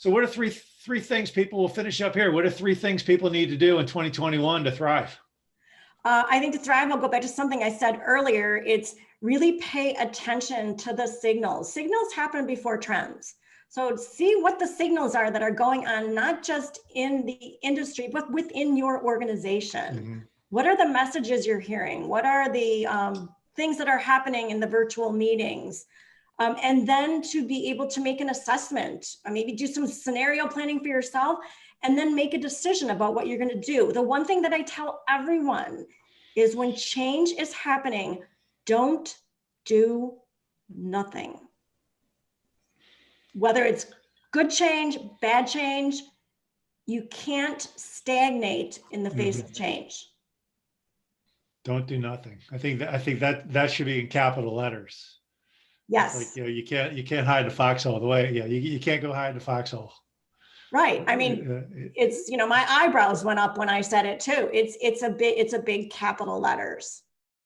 So what are three things people will finish up here? What are three things people need to do in 2021 to thrive? I think to thrive, I'll go back to something I said earlier. It's really pay attention to the signals. Signals happen before trends. So see what the signals are that are going on, not just in the industry, but within your organization. Mm-hmm. What are the messages you're hearing? What are the things that are happening in the virtual meetings? And then to be able to make an assessment, maybe do some scenario planning for yourself, and then make a decision about what you're going to do. The one thing that I tell everyone is when change is happening, don't do nothing. Whether it's good change, bad change, you can't stagnate in the face of change. Don't do nothing. I think that should be in capital letters. Yes. Like, you can't hide the foxhole the way, you can't go hide the foxhole. Right. I mean, it's, my eyebrows went up when I said it too. It's a big capital letters.